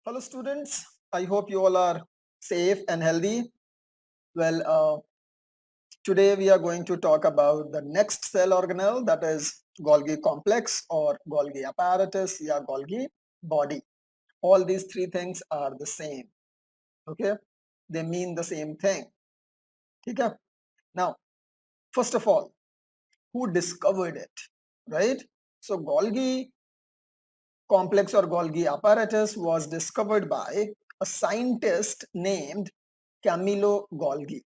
Hello, students. I hope you all are safe and healthy. Well, today we are going to talk about the next cell organelle, that is Golgi complex or Golgi apparatus or Golgi body. All these three things are the same. Okay, they mean the same thing. Okay. Now, first of all, who discovered it, right? So Golgi complex or Golgi apparatus was discovered by a scientist named Camillo Golgi.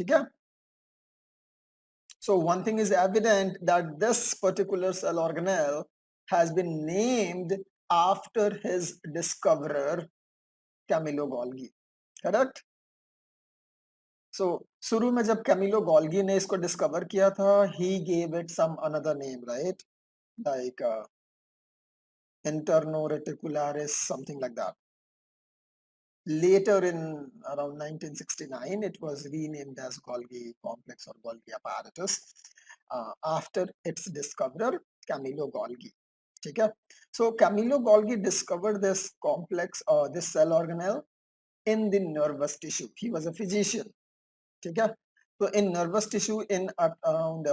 Okay? So one thing is evident that this particular cell organelle has been named after his discoverer Camillo Golgi. Correct? So शुरू में जब Camillo Golgi ने इसको discover किया था, he gave it some another name, right? Like internoreticularis, something like that. Later in around 1969, it was renamed as Golgi complex or Golgi apparatus after its discoverer, Camillo Golgi. Okay? So Camillo Golgi discovered this complex or this cell organelle in the nervous tissue. He was a physician. Okay? So in nervous tissue in around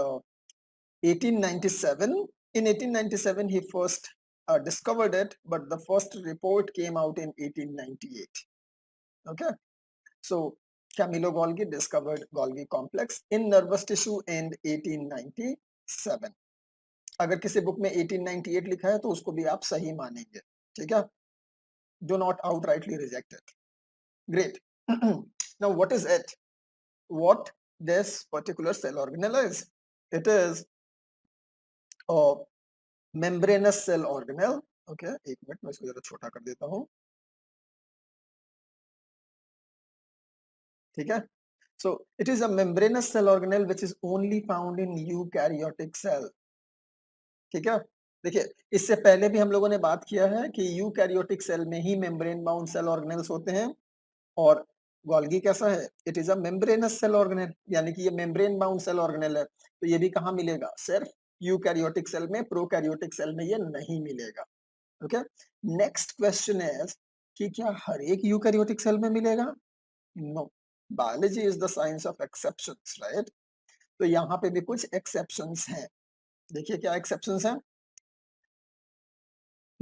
1897, in 1897 he first discovered it, but the first report came out in 1898. Okay, so Camillo Golgi discovered Golgi complex in nervous tissue in 1897. अगर किसी book में 1898 लिखा है तो उसको भी आप सही मानेंगे, ठीक है? Do not outrightly reject it. Great. Now, what is it? What this particular cell organelle is? It is a membranous cell organelle. Okay, एक मिनट मैं इसको जरा छोटा कर देता हूँ. ठीक है? So it is a membranous cell organelle which is only found in eukaryotic cell. ठीक है? देखिए, इससे पहले भी हम लोगों ने बात किया है कि यूकैरियोटिक सेल में ही मेम्ब्रेन बाउंड सेल ऑर्गेनेल्स होते हैं और गोल्गी कैसा है? It is a membranous cell organelle, यानी कि ये मेम्ब्रेन बाउंड सेल ऑर्गेनेल है। तो ये भी कहाँ मिलेगा? सिर्फ यूकैरियोटिक सेल में, प्रोकैरियोटिक सेल में ये नहीं मिलेगा। ओके, नेक्स्ट क्वेश्चन इज कि क्या हर एक यूकैरियोटिक सेल में मिलेगा? No, biology is the science of exceptions, right? तो यहाँ पे भी कुछ एक्सेप्शंस हैं। देखिए क्या एक्सेप्शंस हैं।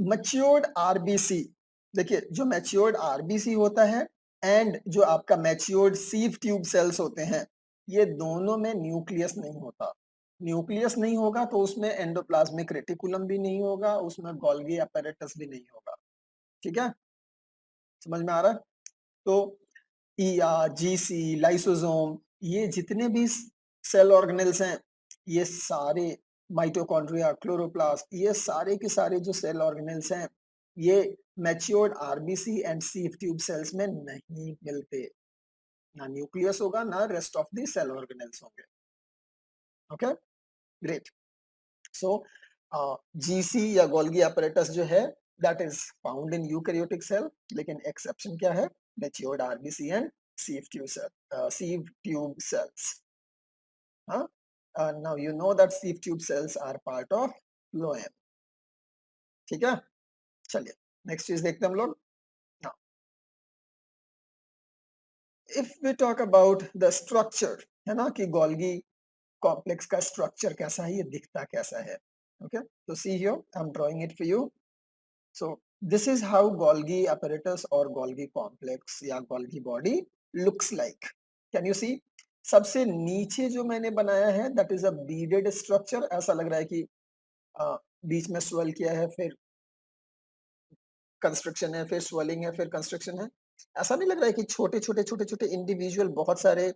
मैच्योर्ड आरबीसी, देखिए जो मैच्योर्ड आरबीसी होता है एंड जो आपका मैच्योर्ड सीव ट्यूब सेल्स होते हैं, ये दोनों में न्यूक्लियस नहीं होता। न्यूक्लियस नहीं होगा तो उसमें एंडोप्लाज्मिक रेटिकुलम भी नहीं होगा, उसमें गोल्गी apparatus भी नहीं होगा। ठीक है, समझ में आ रहा है? तो ईआर, जीसी, लाइसोसोम, ये जितने भी सेल ऑर्गेनेल्स हैं, ये सारे माइटोकॉन्ड्रिया, क्लोरोप्लास्ट, ये सारे के सारे जो सेल ऑर्गेनेल्स हैं, ये matured RBC and sieve tube cells में नहीं मिलते। ना न्यूक्लियस होगा, ना rest of the cell organelles होंगे। Okay, great. सो जीसी या गोल्गी apparatus जो है, that is found in eukaryotic cell, लेकिन एक्सेप्शन क्या है? Matured RBC and sieve tube cells. Huh? Now you know that sieve tube cells are part of phloem. ठीक है, चलिए next चीज देखते हैं हम लोग। Now, if we talk about the structure, है ना, कि गोल्गी कॉम्प्लेक्स का स्ट्रक्चर कैसा है, ये दिखता कैसा है। ओके, तो see here, I am drawing it for you. So this is how Golgi apparatus or Golgi complex या Golgi body looks like. Can you see? सबसे नीचे जो मैंने बनाया है that is a beaded structure. ऐसा लग रहा है कि बीच में swell किया है, फिर कंस्ट्रक्शन है, फिर swelling है, फिर कंस्ट्रक्शन है। ऐसा नहीं लग रहा है कि छोटे छोटे छोटे छोटे इंडिविजुअल बहुत सारे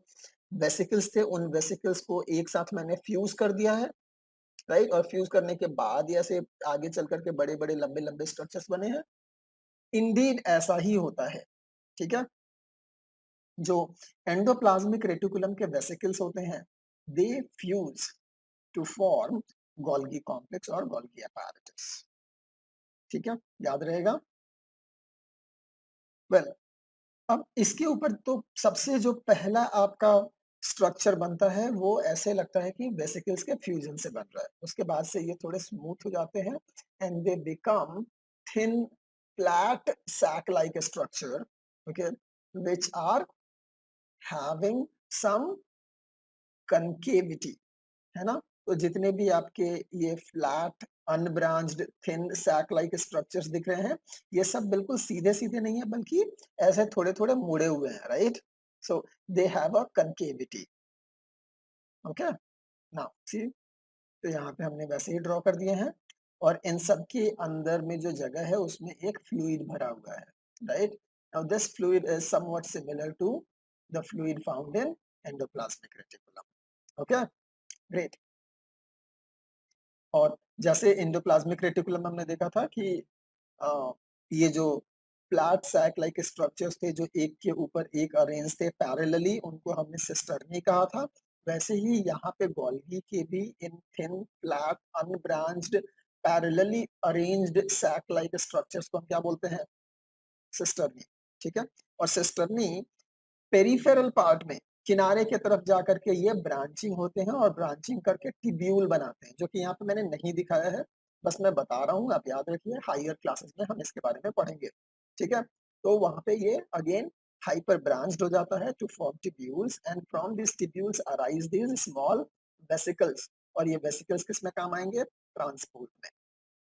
वेसिकल्स थे, उन वेसिकल्स को एक साथ मैंने फ्यूज कर दिया है, राइट? और फ्यूज करने के बाद ऐसे आगे चल करके बड़े बड़े लंबे लंबे स्ट्रक्चर्स बने हैं। इंडीड ऐसा ही होता है। ठीक है, जो एंडोप्लाज्मिक रेटिकुलम के वेसिकल्स होते हैं, they fuse to form Golgi complex और गोल्गी apparatus। ठीक है, याद रहेगा। वेल अब इसके ऊपर तो सबसे जो पहला आपका स्ट्रक्चर बनता है वो ऐसे लगता है कि वेसिकल्स के फ्यूजन से बन रहा है। उसके बाद से ये थोड़े स्मूथ हो जाते हैं and they become thin flat sac-like structure, okay, which are having some concavity, है ना? तो जितने भी आपके ये flat unbranched thin sac like structures दिख रहे हैं, ये सब बिल्कुल सीधे-सीधे नहीं है बल्कि ऐसे थोड़े-थोड़े मुड़े हुए हैं, right? So they have a concavity, okay? Now see, तो यहाँ पे हमने वैसे ही ड्रॉ कर दिए हैं और इन सब के अंदर में जो जगह है उसमें एक फ्लूइड भरा हुआ है, right? Now this fluid is somewhat similar to the fluid found in endoplasmic reticulum, okay? Great. और जैसे एंडोप्लाज्मिक रेटिकुलम हमने देखा था कि ये जो फ्लैट सैक लाइक स्ट्रक्चर्स थे जो एक के ऊपर एक अरेंज थे पैरेलली, उनको हमने सिस्टर्नी कहा था। वैसे ही यहाँ पे गोल्गी के भी इन thin flat unbranched parallelly arranged sac like structures को हम क्या बोलते हैं? सिस्टर्नी, ठीक है? और सिस्टर्नी पेरिफेरल पार्ट में किनारे की तरफ जाकर के ये ब्रांचिंग होते हैं और ब्रांचिंग करके टिब्यूल बनाते हैं, जो कि यहाँ पे मैंने नहीं दिखाया है, बस मैं बता रहा हूँ, आप याद रखिए, हायर क्लासेस में हम इसके बारे में पढ़ेंगे, ठीक है? तो वहाँ पे ये अगेन हाइपर ब्रांच्ड हो जाता है to form tubules and from this tubules arise these small vesicles, और ये वेसिकल्स किस में काम आएंगे? ट्रांसपोर्ट में,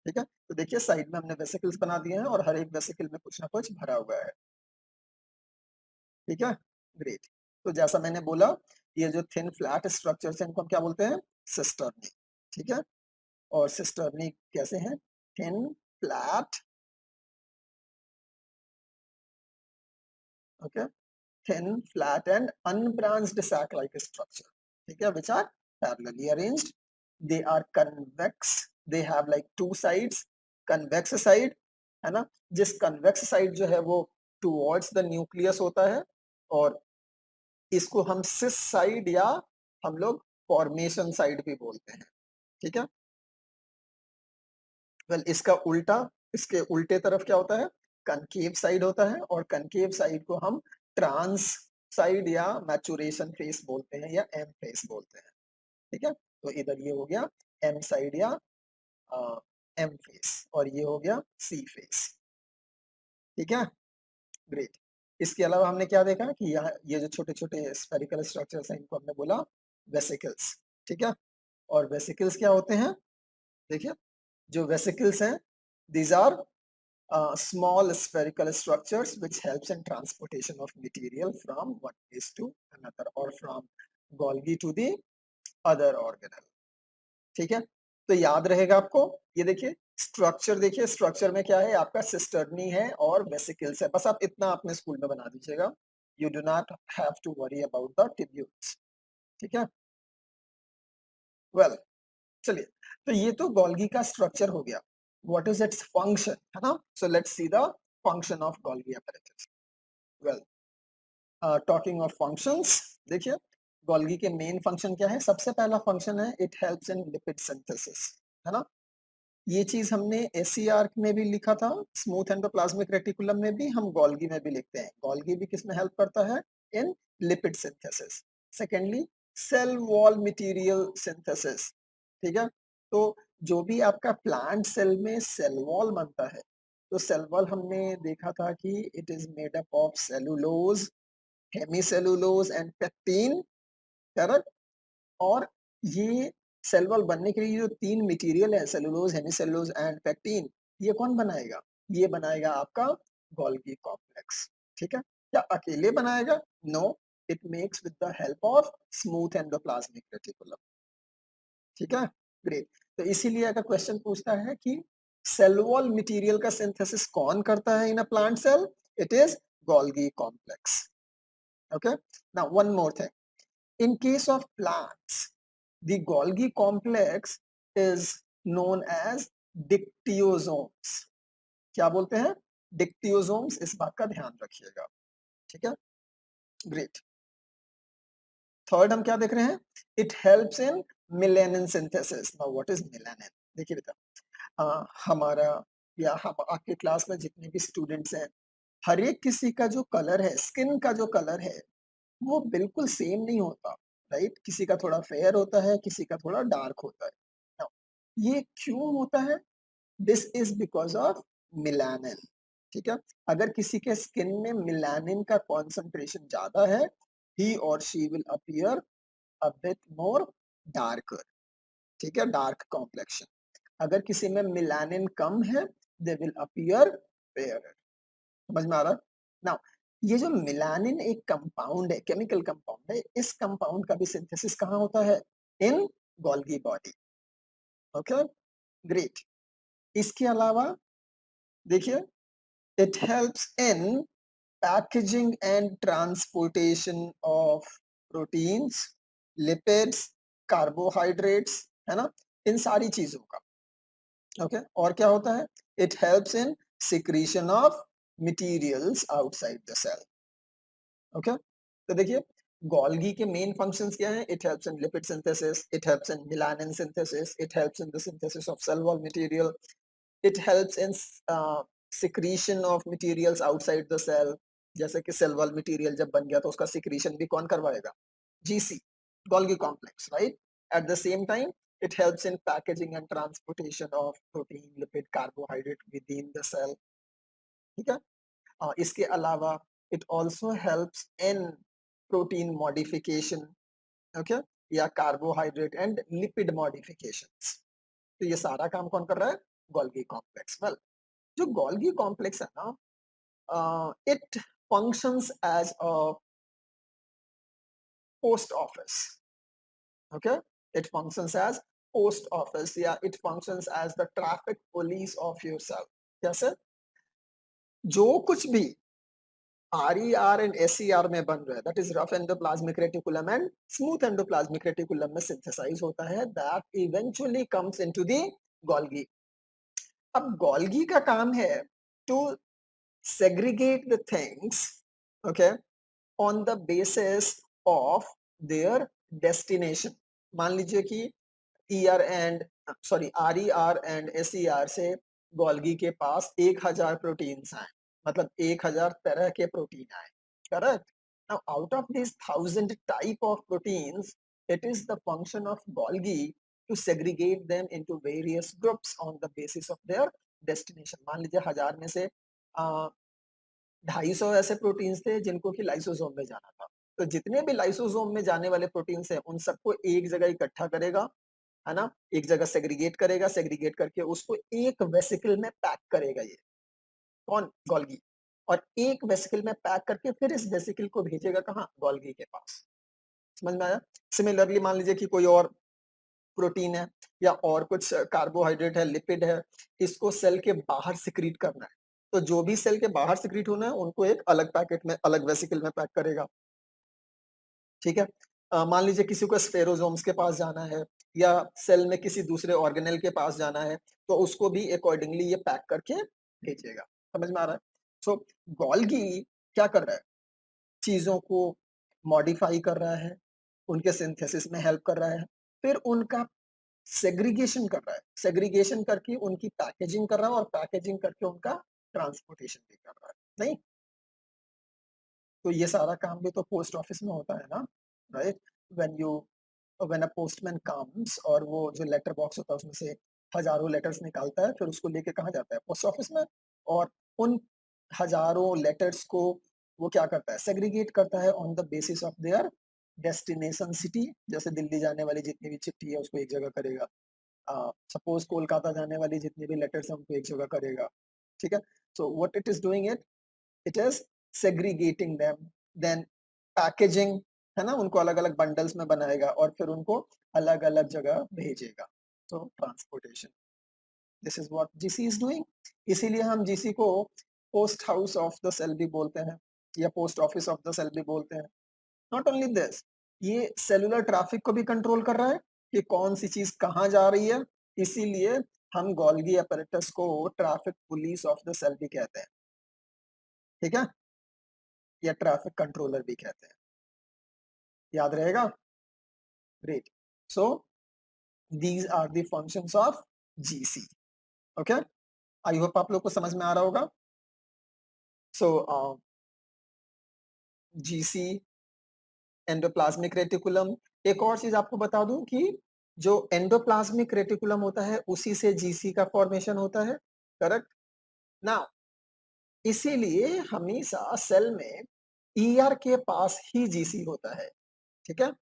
ठीक है? तो देखिए साइड में हमने वेसिकल्स बना दिए हैं और हर एक वेसिकल में कुछ ना कुछ भरा हुआ है, ठीक है? ग्रेट। तो जैसा मैंने बोला, ये जो थिन फ्लैट स्ट्रक्चर्स हैं इनको हम क्या बोलते हैं? सिस्टर्नी, ठीक है? और सिस्टर्नी कैसे हैं? Thin flat, okay, thin flat and unbranched sac like structure, ठीक है, which are parallelly arranged, they are convex, they have like two sides, convex side, है ना? जिस convex side जो है वो towards the nucleus होता है और इसको हम सिस साइड या हम लोग फॉर्मेशन साइड भी बोलते हैं, ठीक है? वेल इसका उल्टा, इसके उल्टे तरफ क्या होता है? कनकेव साइड होता है और कनकेव साइड को हम ट्रांस साइड या मैचुरेशन फेस बोलते हैं या एम फेस बोलते हैं, ठीक है? तो इधर ये हो गया एम साइड या एम फेस और ये हो गया सी फेस, ठीक है? ग्रेट। इसके अलावा हमने क्या देखा कि यहाँ ये जो छोटे-छोटे स्फेरिकल स्ट्रक्चर्स हैं इनको हमने बोला वेसिकल्स, ठीक है? और वेसिकल्स क्या होते हैं? देखिए, जो वेसिकल्स हैं, these are small spherical structures which helps in transportation of material from one place to another or from Golgi to the other organelle, ठीक है? तो याद रहेगा आपको, ये देखिए स्ट्रक्चर में क्या है? आपका सिस्टर्नी है और वेसिकल्स है, बस आप इतना अपने स्कूल में बना दीजिएगा। You do not have to worry about the tubules, ठीक है? वेल, चलिए, तो ये तो गोल्गी का स्ट्रक्चर हो गया। व्हाट इज इट्स फंक्शन, है ना? So let's see the function of Golgi apparatus. Well, talking of functions, देखिए गोल्गी के मेन फंक्शन क्या है? सबसे पहला फंक्शन है it helps in lipid synthesis, है ना? ये चीज हमने एससीआर में भी लिखा था, स्मूथ एंडोप्लाज्मिक रेटिकुलम में भी, हम गोल्गी में भी लिखते हैं। गोल्गी भी किस में हेल्प करता है? In lipid synthesis. Secondly, cell wall material synthesis, ठीक है? तो जो भी आपका प्लांट सेल में सेल वॉल बनता है, तो सेल वॉल हमने देखा था कि it is made up of cellulose, hemicellulose and pectin, correct? और ये सेल वॉल बनने के लिए जो तीन मटेरियल है, सेलुलोज, हेमीसेलुलोज एंड पेक्टिन, ये कौन बनाएगा? ये बनाएगा आपका गोल्गी कॉम्प्लेक्स, ठीक है? क्या अकेले बनाएगा? No, it makes with the help of smooth endoplasmic reticulum, ठीक है? ग्रेट। तो इसीलिए अगर क्वेश्चन पूछता है कि सेल वॉल मटेरियल का सिंथेसिस कौन करता है in a plant cell? It is Golgi complex, okay? Now one more thing, in case of plants, the Golgi complex is known as dictyosomes. क्या बोलते हैं? Dictyosomes, इस बात का ध्यान रखिएगा, ठीक है? ग्रेट। थर्ड हम क्या देख रहे हैं? It helps in melanin synthesis. Now what is melanin? देखिए बेटा, हमारा या हम आपके क्लास में जितने भी स्टूडेंट्स हैं, हर एक किसी का जो कलर है, स्किन का जो कलर है, वो बिल्कुल सेम नहीं होता, राइट? किसी का थोड़ा फेयर होता है, किसी का थोड़ा डार्क होता है। नाउ ये क्यों होता है? This is because of melanin, ठीक है? अगर किसी के स्किन में मेलानिन का कॉन्सेंट्रेशन ज्यादा है, he or she will appear a bit more darker, ठीक है? Dark complexion. अगर किसी में मेलानिन कम है, they will appear fairer। समझ में आ रहा है? नाउ ये जो मेलानिन एक कंपाउंड है, केमिकल कंपाउंड है, इस कंपाउंड का भी सिंथेसिस कहाँ होता है? इन गोल्गी बॉडी। Okay, great. इसके अलावा देखिए, it helps in packaging and transportation of proteins, lipids, carbohydrates, है ना, इन सारी चीजों का। ओके, और क्या होता है? It helps in secretion of materials outside the cell. Okay, तो देखिए, गोल्गी के मेन फंक्शंस क्या हैं? It helps in lipid synthesis, it helps in melanin synthesis, it helps in the synthesis of cell wall material, it helps in secretion of materials outside the cell. जैसे कि cell wall material जब बन गया तो उसका secretion भी कौन करवाएगा? GC, Golgi complex, right? At the same time it helps in packaging and transportation of protein, lipid, carbohydrate within the cell, ठीक है? इसके अलावा it also helps in protein modification, okay, या कार्बोहाइड्रेट एंड लिपिड मॉडिफिकेशंस। तो ये सारा काम कौन कर रहा है? Golgi complex. वेल, जो गोल्गी कॉम्प्लेक्स है ना, it functions as a post office, okay? It functions as post office, या it functions as the traffic police of your cell। कैसे? जो कुछ भी RER एंड SER में बन रहा है, that is rough endoplasmic reticulum and smooth endoplasmic reticulum में सिंथेसाइज होता है, that eventually comes into the Golgi. अब गोल्गी का काम है to segregate the things, okay, on the basis of their destination। मान लीजिए कि ER and RER and SER से गोल्गी के पास 1000 प्रोटीन्स आए, मतलब 1000 तरह के प्रोटीन आए, correct? Now out of this 1000 type of proteins, it is the function of Golgi to segregate them into various groups on the basis of their destination। मान लीजिए 1000 में से 250 ऐसे प्रोटीन्स थे जिनको कि लाइसोसोम में जाना था। तो जितने भी लाइसोसोम में जाने वाले प्रोटीन्स हैं, उन सबको एक जगह इकट्ठा करेगा, है ना? एक जगह सेग्रीगेट करेगा, सेग्रीगेट करके उसको एक वेसिकल में पैक करेगा ये। कौन? गोल्गी। और एक वेसिकल में पैक करके फिर इस वेसिकल को भेजेगा कहाँ? गोल्गी के पास। समझ में आया? सिमिलरली मान लीजिए कि कोई और प्रोटीन है या और कुछ कार्बोहाइड्रेट है, लिपिड है, इसको सेल के बाहर सिक्रीट करना है। तो जो भी सेल के बाहर सिक्रीट होना है, उनको एक अलग पैकेट में, अलग वेसिकल में पैक करेगा। ठीक है? मान लीजिए किसी को स्फेरोसोम्स के पास जाना है या सेल में किसी दूसरे ऑर्गेनेल के पास जाना है, तो उसको भी अकॉर्डिंगली ये पैक करके भेजेगा। समझ में आ रहा है? सो गोल्गी क्या कर रहा है? चीज़ों को मॉडिफाई कर रहा है, उनके सिंथेसिस में हेल्प कर रहा है, फिर उनका सेग्रीगेशन कर रहा है, सेग्रीगेशन करके उनकी पैकेजिंग कर रहा है और पैकेजिंग करके उनका ट्रांसपोर्टेशन भी कर रहा है। नहीं? तो ये सारा काम भी तो पोस्ट ऑफिस में होता है ना, right? When you when a postman comes और वो जो लेटर बॉक्स होता है उसमें से हजारों लेटर्स निकालता है, फिर उसको लेके कहाँ जाता है? पोस्ट ऑफिस में। और उन हजारों लेटर्स को वो क्या करता है? सेग्रीगेट करता है on the basis of their destination city. जैसे दिल्ली जाने वाली जितनी भी चिट्ठी है उसको एक जगह करेगा, सपोज कोलकाता जाने वाली जितनी भी लेटर्स हैं उनको एक जगह करेगा, ठीक है? So what it is doing, it is segregating them, then packaging, है ना, उनको अलग अलग बंडल्स में बनाएगा और फिर उनको अलग अलग जगह भेजेगा। तो transportation, this is what GC is doing. इसीलिए हम जीसी को post house of the cell भी बोलते हैं या post office of the cell भी बोलते हैं। नॉट ओनली दिस, ये सेलुलर ट्रैफिक को भी कंट्रोल कर रहा है कि कौन सी चीज कहाँ जा रही है। इसीलिए हम गोल्गी अपैरेटस को traffic police of the cell भी कहते हैं, ठीक है, या ट्रैफिक कंट्रोलर भी कहते हैं। याद रहेगा? Great. So these are the functions of GC. Okay, I hope आप लोग को समझ में आ रहा होगा। So GC, endoplasmic reticulum. एक और चीज आपको बता दूं कि जो एंडोप्लाज्मिक रेटिकुलम होता है उसी से जीसी का फॉर्मेशन होता है, करेक्ट? नाउ इसीलिए हमेशा सेल में ईआर के पास ही जीसी होता है, ठीक है?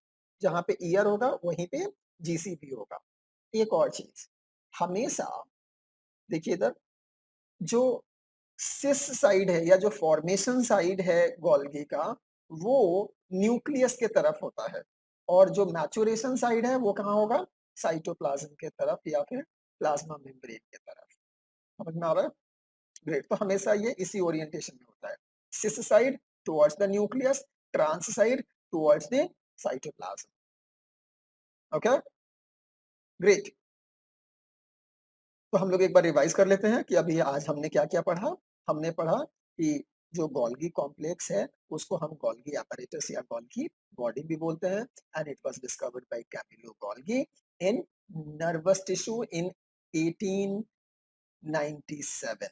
जहाँ पे ईआर होगा वहीं पे जीसी भी होगा। एक और चीज़, हमेशा देखिए इधर जो सिस साइड है या जो फॉर्मेशन साइड है गोल्गी का, वो न्यूक्लियस के तरफ होता है और जो मैच्योरेशन साइड है वो कहाँ होगा? साइटोप्लाज्म के तरफ या फिर प्लाज्मा मेम्ब्रेन के तरफ। समझ में आ रहा है? ग्रेट। तो हमेशा ये इसी ओरिएंटेशन में होता है। Cis side towards the nucleus, trans side towards the cytoplasm. Okay? Great. तो हम लोग एक बार रिवाइज कर लेते हैं कि अभी आज हमने क्या-क्या पढ़ा। हमने पढ़ा कि जो गोल्गी कॉम्प्लेक्स है उसको हम गोल्गी apparatus या गोल्गी बॉडी भी बोलते हैं and it was discovered by Camillo Golgi in nervous tissue in 1897।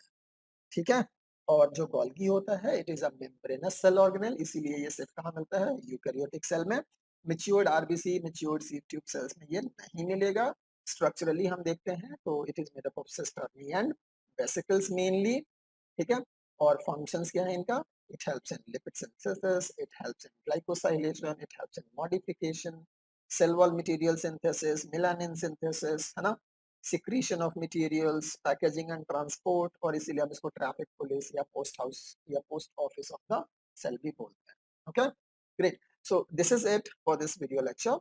ठीक है? और जो गोल्गी होता है it is a membranous cell organelle, इसीलिए ये सिर्फ कहाँ मिलता है? यूकेरियोटिक सेल में। Matured RBC, matured sieve tube cells में ये नहीं मिलेगा। स्ट्रक्चरली हम देखते हैं तो it is made up of cisternae and vesicles mainly, ठीक है? और फंक्शंस क्या है इनका? It helps in lipid synthesis, it helps in glycosylation, it helps in modification, cell wall material synthesis, melanin synthesis, है ना? Secretion of materials, packaging and transport, और इसीलिए हम इसको ट्रैफिक पुलिस या पोस्ट हाउस या post office of the cell भी बोलते हैं। Okay, great. So this is it for this video lecture.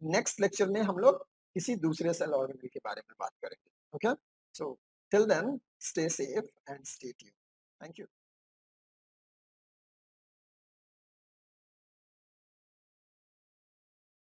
Next lecture में हम लोग किसी दूसरे सेल ऑर्गेनेल के बारे में बात करेंगे। Okay, so till then stay safe and stay tuned. Thank you.